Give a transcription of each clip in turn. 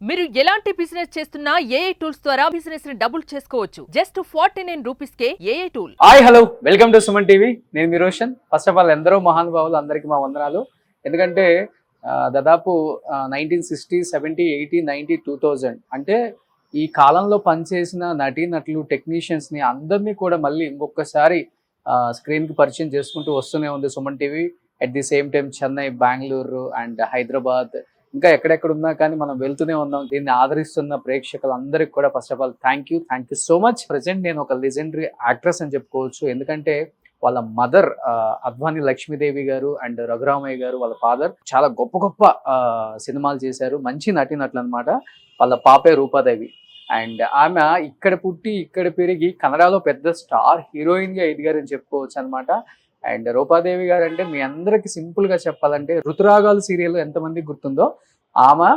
మీరు ఎలాంటి బిజినెస్ చేస్తున్నా ఏఐ టూల్స్ ద్వారా బిజినెస్ ని డబుల్ చేసుకోవచ్చు. Just 49 rupees K AI tool. Hi hello, welcome to Suman TV. నేను మీ రోషన్. ఫస్ట్ ఆఫ్ ఆల్ ఎందరో మహానుభావులు, అందరికీ మా వందనాలు. ఎందుకంటే దాదాపు 1960, 70, 80, 90, 2000 అంటే ఈ కాలంలో పనిచేసిన నటీనటులు, టెక్నీషియన్స్ని అందరినీ కూడా మళ్ళీ ఇంకొకసారి స్క్రీన్కి పరిచయం చేసుకుంటూ వస్తూనే ఉంది Suman TV. At the same time Chennai, Bengaluru and Hyderabad, ఇంకా ఎక్కడెక్కడ ఉన్నా కానీ మనం వెళ్తూనే ఉన్నాం. దీన్ని ఆదరిస్తున్న ప్రేక్షకులందరికీ కూడా first of all thank you so much. Present నేను ఒక లెజెండరీ యాక్ట్రెస్ అని చెప్పుకోవచ్చు. ఎందుకంటే వాళ్ళ మదర్ అద్వాని లక్ష్మీదేవి గారు అండ్ రఘురామయ్య గారు వాళ్ళ ఫాదర్ చాలా గొప్ప గొప్ప సినిమాలు చేశారు. మంచి నటీనటులు అనమాట. వాళ్ళ పాపే రూపాదేవి. అండ్ ఆమె ఇక్కడ పుట్టి ఇక్కడ పెరిగి కన్నడలో పెద్ద స్టార్ హీరోయిన్గా ఎదిగారని చెప్పుకోవచ్చు అనమాట. అండ్ రూపాదేవి గారు అంటే మీ అందరికి సింపుల్ గా చెప్పాలంటే ఋతురాగాలు సీరియల్ ఎంతమందికి గుర్తుందో ఆమె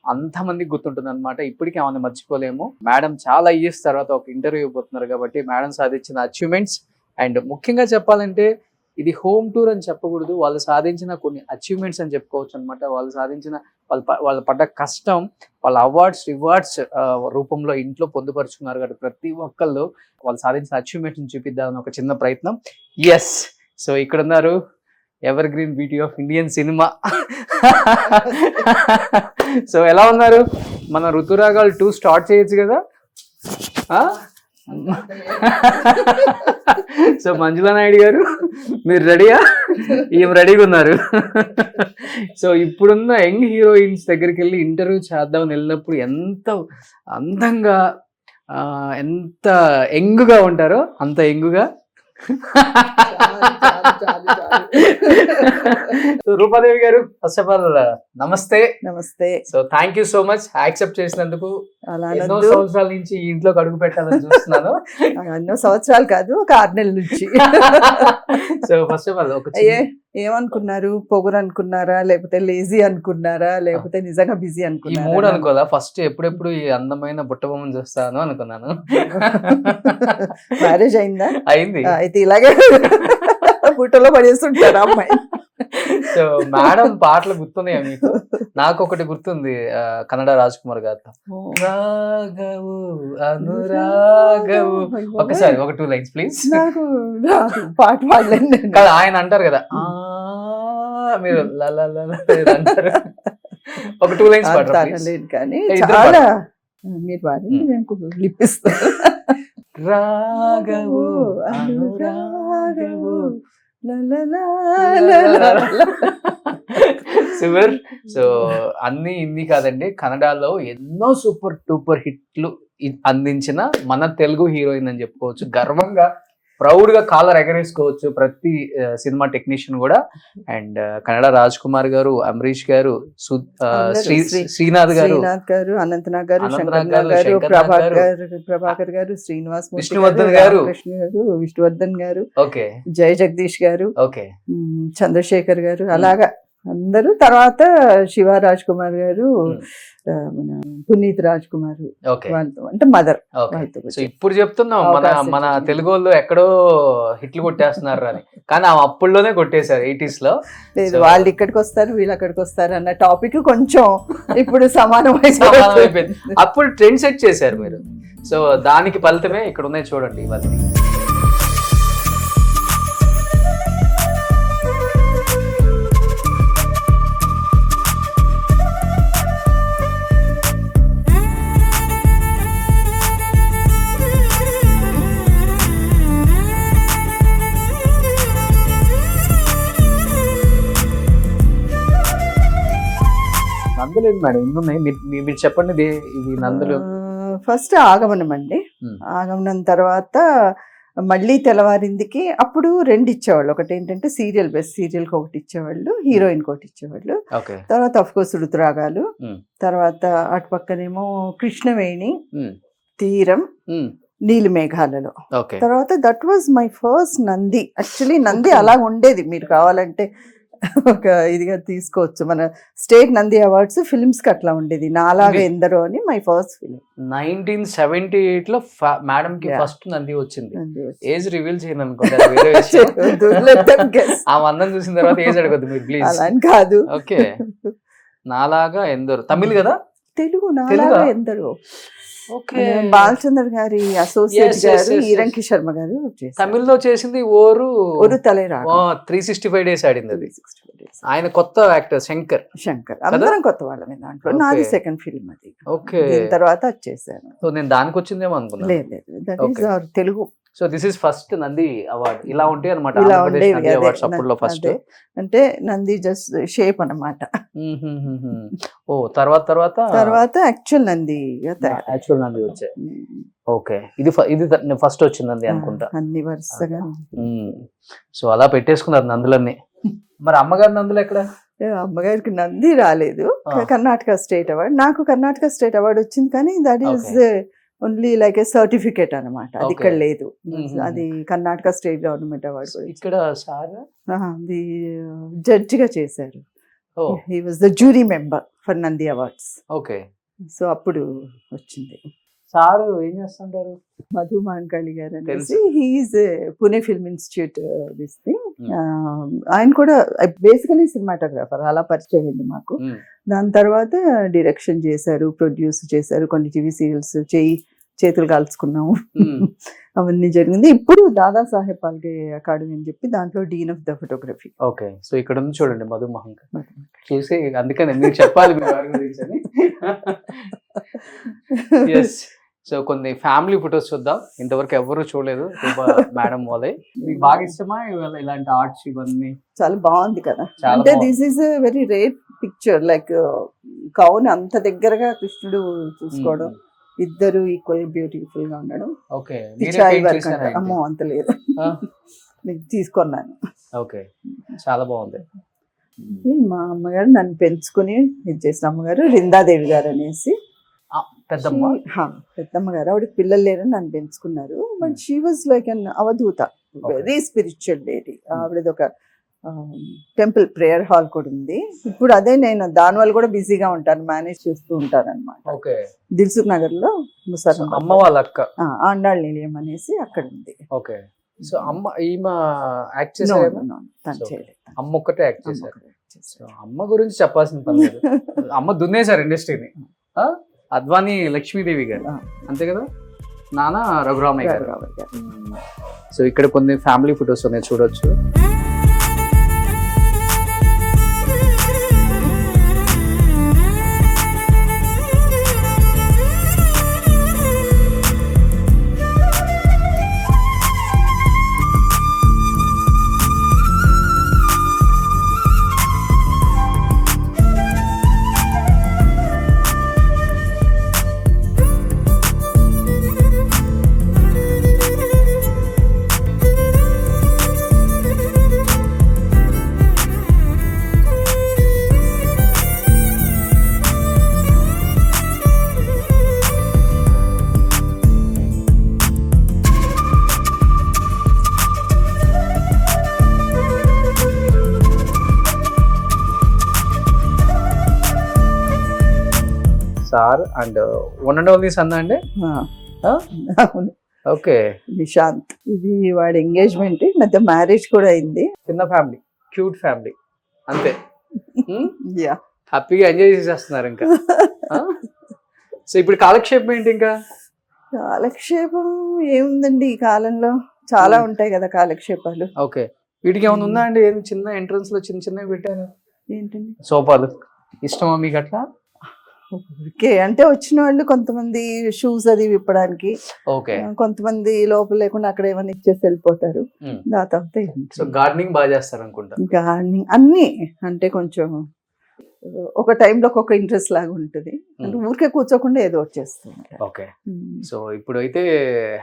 అంతమందికి గుర్తుంటుంది అనమాట. ఇప్పటికీ ఆమెను మర్చిపోలేము. మేడం చాలా ఇయర్స్ తర్వాత ఒక ఇంటర్వ్యూ ఇవ్వబోతున్నారు కాబట్టి మేడం సాధించిన అచీవ్మెంట్స్ అండ్ ముఖ్యంగా చెప్పాలంటే ఇది హోమ్ టూర్ అని చెప్పకూడదు, వాళ్ళు సాధించిన కొన్ని అచీవ్మెంట్స్ అని చెప్పుకోవచ్చు అనమాట. వాళ్ళు సాధించిన వాళ్ళు పడ్డ కష్టం, వాళ్ళ అవార్డ్స్ రివార్డ్స్ రూపంలో ఇంట్లో పొందుపరుచుకున్నారు కాబట్టి ప్రతి ఒక్కళ్ళు వాళ్ళు సాధించిన అచీవ్మెంట్స్ చూపిద్దామని ఒక చిన్న ప్రయత్నం. ఎస్, సో ఇక్కడ ఉన్నారు ever green beauty of Indian cinema. So ఎలా ఉన్నారు? మన ఋతురాగాలు 2 స్టార్ట్ చేయొచ్చు కదా. సో మంజులా నాయుడు గారు మీరు రెడీయా? ఏం రెడీగా ఉన్నారు? సో ఇప్పుడున్న యంగ్ హీరోయిన్స్ దగ్గరికి వెళ్ళి ఇంటర్వ్యూ చేద్దామని వెళ్ళినప్పుడు ఎంత అందంగా ఎంత యంగ్గా ఉంటారో అంత యంగ్గా. రూపాదేవి గారు ఫస్ట్ ఆఫ్ ఆల్ నమస్తే. నమస్తే. So thank you so much accept చేసినందుకు. ఎన్నో సంవత్సరాల నుంచి ఈ ఇంట్లోకి అడుగు పెట్టాలని చూస్తున్నాను. ఎన్నో సంవత్సరాలు కాదు, ఒక 6 నెలల నుంచి. సో ఫస్ట్ ఆఫ్ ఆల్ ఏమనుకున్నారు? పొగురు అనుకున్నారా, లేకపోతే లేజీ అనుకున్నారా, లేకపోతే నిజంగా బిజీ ఈ అనుకున్నారా? 3 అనుకోదా? ఫస్ట్ ఎప్పుడెప్పుడు ఈ అందమైన బుట్టబొమ్మను చూస్తాను అనుకున్నాను. మ్యారేజ్ అయిందా? అయింది. అయితే ఇలాగే బుట్టలో పడేస్తుంటారు అమ్మాయి. సో మేడం పాటలు గుర్తున్నాయా మీకు? నాకు ఒకటి గుర్తుంది, కన్నడ రాజ్ కుమార్ గారితో రాగవు అనురాగవు. ఒకసారి ఒక 2 లైన్స్ ప్లీజ్. నాకు పాట పాడలేను కదా, ఆయన అంటారు కదా మీరు అంటారు. ఒక 2 లైన్స్ పాడలేదు కానీ చాలా మీరు పాడండి, నేను లిప్పిస్తాను. రాగవు అనురాగవు. సూపర్. సో అన్ని ఇన్ని కాదండి, కన్నడలో ఎన్నో సూపర్ డూపర్ హిట్లు అందించిన మన తెలుగు హీరోయిన్ అని చెప్పుకోవచ్చు. గర్వంగా ప్రౌడ్ గా కాలర్ ఎగరేసుకోవచ్చు ప్రతి సినిమా టెక్నీషియన్ కూడా. అండ్ కన్నడ రాజ్ కుమార్ గారు, అమరీష్ గారు, శ్రీనాథ్ గారు, అనంతనాగ్ గారు, శంకర్ గారు, ప్రభాకర్ గారు, శ్రీనివాస్, విష్ణువర్ధన్ గారు, విష్ణువర్ధన్ గారు, ఓకే, జయ జగదీష్ గారు, ఓకే, చంద్రశేఖర్ గారు, అలాగా అందరూ. తర్వాత శివ రాజ్ కుమార్ గారు, మన పునీత్ రాజ్ కుమార్, వాళ్ళతో అంటే మదర్. సో ఇప్పుడు చెప్తున్నాం మన తెలుగు వాళ్ళు ఎక్కడో హిట్లు కొట్టేస్తున్నారు అని, కానీ అప్పుల్లోనే కొట్టేశారు 80s లో. లేదు, వాళ్ళు ఇక్కడికి వస్తారు వీళ్ళు అక్కడికి వస్తారు అన్న టాపిక్ కొంచెం ఇప్పుడు సమానమైపోయింది. అప్పుడు ట్రెండ్ సెట్ చేశారు మీరు. సో దానికి ఫలితమే ఇక్కడ ఉన్నాయి చూడండి ఇవన్నీ. నందులేదు మేడం, ఎన్ని ఉన్నాయి మీరు చెప్పండి. ఇవి నందులు ఫస్ట్ ఆగమనం అండి. ఆగమనం తర్వాత మళ్ళీ తెల్లవారిందికి అప్పుడు 2 ఇచ్చేవాళ్ళు. ఒకటి ఏంటంటే సీరియల్, బెస్ట్ సీరియల్ కి ఒకటి ఇచ్చేవాళ్ళు, హీరోయిన్ కి ఒకటి ఇచ్చేవాళ్ళు. తర్వాత అఫ్ కోర్స్ ఋతురాగాలు, తర్వాత అటు పక్కనేమో కృష్ణవేణి, తీరం, నీలి మేఘాలలో. తర్వాత that was my first Nandi. Actually Nandi అలా ఉండేది, మీరు కావాలంటే ఒక ఇదిగా తీసుకోవచ్చు. మన స్టేట్ నంది అవార్డ్స్ ఫిల్మ్స్ కి అట్లా ఉండేది. నాలాగా ఎందరో అని మై ఫస్ట్ ఫిల్మ్ 1978 లో మేడం కి ఫస్ట్ నంది వచ్చింది. ఏజ్ రివీల్ చేయను అనుకోండి, ఆ అందం చూసిన తర్వాత ఏజ్ అడగద్దు మీరు ప్లీజ్. అలా కాదు. ఓకే, నాలాగా ఎందరో తమిళ్ కదా, తెలుగు తెలుగా? నాలాగా ఎందరో. ఓకే. బాలచందర్ గారి అసోసియేట్ Yes, yes, గారు yes, yes. ఈరంకి శర్మ గారు చేశారు. తమిళ్లో చేసింది ఓరు ఒరు తలైరా 365 days ఆడింది అది. ఆయన కొత్త యాక్టర్ శంకర్. శంకర్ అందరం కొత్త వాళ్ళమే దాంట్లో. Okay. నాది సెకండ్ ఫిల్మ్ అది. ఓకే. దీని తర్వాత అది చేశాను. సో నేను దానికి వచ్చిందేమో అనుకున్నా. లేదు లేదు, that is Okay. Our Telugu. So this is first Nandi award. ఇలా ఉంటాయి అనమాట ఇలా ఆంధ్రప్రదేశ్ ఉండేవి నంది అదే, అవార్డ్స్ అప్పుడులో ఫస్ట్. అదే. అంటే నంది జస్ట్ షేప్ అన్నమాట. ఓ తర్వాత తర్వాత యాక్చువల్ నంది యాక్చువల్ నంది వచ్చాయి. ఓకే. ఇది ఫస్ట్ వచ్చిందండి అనుకుంటా. అన్ని వరుసగా. సో అలా పెట్టేసుకున్నారు నందులన్నీ. మరి అమ్మగారి నందులు ఎక్కడ? అమ్మగారికి నంది రాలేదు. Ah. Karnataka state award. నాకు కర్ణాటక స్టేట్ అవార్డ్ వచ్చింది, కానీ that is only like a certificate అనమాట. అది ఇక్కడ Okay. లేదు. Mhm. అది కర్ణాటక స్టేట్ గవర్నమెంట్ అవార్డ్. ఇక్కడ సార్ అది జడ్జిగా చేశారు. Oh he was the jury member for Nandi awards. Okay. So అప్పుడు వచ్చింది. సార్ ఏం చేస్తుంటారు? మధు మాంకాళి గారు అనేసి, తెలుసు. He is Pune film institute this thing. Hmm. ఆయన కూడా బేసికలీ సినిమాటోగ్రాఫర్, అలా పరిచయం అయింది మాకు. దాని తర్వాత డైరెక్షన్ చేశారు, ప్రొడ్యూస్ చేశారు, కొన్ని టీవీ సీరియల్స్ చేతులు కాల్చుకున్నాము. అవన్నీ జరిగింది. ఇప్పుడు దాదాసాహెబ్ ఫాల్కే అకాడమీ అని చెప్పి దాంట్లో dean of the photography. Okay. So ఇక్కడ ఉంది చూడండి మధు మహంక. చూసి అందుకని మీకు చెప్పాలి మీ వారి గురించి అని. ఎస్. సో కొన్ని ఫ్యామిలీ ఫొటోస్ చూద్దాం. ఇంతవరకు ఎవరు చూడలేదు మేడం వాళ్ళే. మీకు బాగా ఇష్టమా ఇలాంటి ఆర్ట్స్ ఇవన్నీ? చాలా బాగుంది కదా. చాలా అంటే బాగుంది. This is very rare picture. Like కౌని అంత దగ్గరగా కృష్ణుడు చూసుకోవడం, ఇద్దరు ఈక్వల్ బ్యూటిఫుల్ గా ఉండడం. ఓకే. పిచ్చాయి వర్క్ అంటే అమ్మో అంత లేదు, నేను తీసుకున్నాను. ఓకే. చాలా బాగుంది. మా అమ్మగారు నన్ను పెంచుకుని ఇది చేసిన అమ్మగారు రిందాదేవి గారు అనేసి. పెద్దమ్మ. పెద్దమ్మ గారు, ఆవిడకి పిల్లలు లేరని నన్ను పెంచుకున్నారు. But she was like an Avadhuta, very spiritual lady. ఆవిడది ఒక టెంపుల్ ప్రేయర్ హాల్ కూడా ఉంది. ఇప్పుడు అదే నేను దానివల్ల కూడా బిజీగా ఉంటాను, మేనేజ్ చేస్తూ ఉంటాను అనమాట. ఓకే. దిల్సుఖ్ నగర్ లో ముసరం అమ్మ వాళ్ళ అక్క. ఆండాళ్ నిలయం అనేసి అక్కడ ఉంది. ఓకే. సో అమ్మ ఈమె యాక్ట్ చేశారు. తను So, చేయలేదు. అమ్మ ఒక్కటే యాక్ట్ చేశారు. సో అమ్మ గురించి చెప్పాల్సిన పని లేదు. అమ్మ దున్నేశారు ఇండస్ట్రీని. అద్వానీ లక్ష్మీదేవి గారు అంతే కదా, నాన్న రఘురామయ్య గారు. సో ఇక్కడ కొన్ని ఫ్యామిలీ ఫొటోస్ ఉన్నాయి చూడొచ్చు. Sir and one and only sun అండి. అవును. ఓకే. నిశాంత్, ఇది వాడి ఎంగేజ్మెంట్, మధ్య మ్యారేజ్ కూడా అయింది. చిన్న ఫ్యామిలీ, క్యూట్ ఫ్యామిలీ అంతే. యా, హ్యాపీగా ఎంజాయ్ చేసేస్తున్నారు ఇంకా. సో ఇప్పుడు కాలక్షేపం ఏంటి ఇంకా? కాలక్షేపం ఏముందండి, ఈ కాలంలో చాలా ఉంటాయి కదా కాలక్షేపాలు. ఓకే. వీటికి ఏమైనా ఉందా అండి? ఏం చిన్న ఎంట్రన్స్ లో చిన్న చిన్నవి పెట్టారు. ఏంటండి? సోఫాలు ఇష్టమా మీకు అట్లా? ఓకే. అంటే వచ్చిన వాళ్ళు కొంతమంది షూస్ అది విప్పడానికి, ఓకే. కొంతమంది లోపల లేకుండా అక్కడ ఏమైనా ఇచ్చేసి వెళ్ళిపోతారు. దాదాపు సో గార్డెనింగ్ బాగా చేస్తారు అనుకుంటా. గార్డెనింగ్ అన్ని అంటే కొంచెం ఒక టైంలో ఒక్కొక్క ఇంట్రెస్ట్ లాగా ఉంటుంది. అంటే ఊరికే కూర్చోకుండా ఏదో వచ్చేస్తుంది. ఓకే. సో ఇప్పుడు అయితే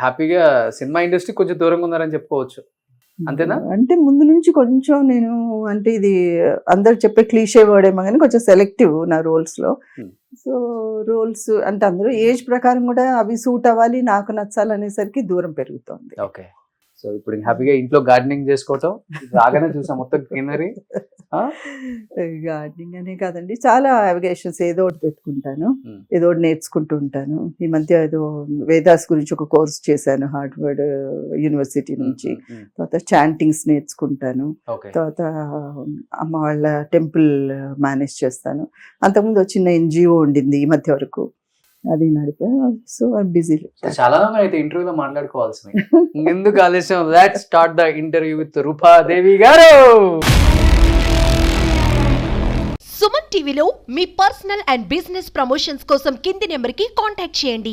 హ్యాపీగా సినిమా ఇండస్ట్రీ కొంచెం దూరంగా ఉన్నారని చెప్పుకోవచ్చు, అంతేనా? అంటే ముందు నుంచి కొంచెం నేను, అంటే ఇది అందరు చెప్పే క్లీషే వర్డ్ ఏమో కానీ కొంచెం సెలెక్టివ్ నా రోల్స్ లో. సో రోల్స్ అంటే అందరూ ఏజ్ ప్రకారం కూడా అవి సూట్ అవ్వాలి, నాకు నచ్చాలనేసరికి దూరం పెరుగుతుంది. ఓకే. సో ఇప్పుడు హ్యాపీగా ఇంట్లో గార్డెనింగ్ చేసుకోవటం రాగానే చూసాం మొత్తం గ్రీనరీ. గార్డెనింగ్ అనే కాదండి, చాలా అవగేషన్స్ ఏదో ఒకటి పెట్టుకుంటాను, Hmm. ఏదో ఒకటి నేర్చుకుంటూ ఉంటాను. ఈ మధ్య ఏదో వేదాస్ గురించి ఒక కోర్స్ చేశాను హార్వర్డ్ యూనివర్సిటీ నుంచి. తర్వాత చాంటింగ్స్ నేర్చుకుంటాను. ఓకే. తర్వాత అమ్మ వాళ్ళ టెంపుల్ మేనేజ్ చేస్తాను. అంతకుముందు ఒక చిన్న ఎన్జిఓ ఉండింది ఈ మధ్య వరకు, అది నడిపా. So busy. చాలా మంది అయితే ఇంటర్వ్యూలో మాట్లాడుకోవాల్సినవి. ఎందుకు ఆలస్యం, let's start the interview with Roopa Devi గారు. సుమన్ టీవీలో మీ పర్సనల్ అండ్ బిజినెస్ ప్రమోషన్స్ కోసం కింది నెంబర్కి కాంటాక్ట్ చేయండి.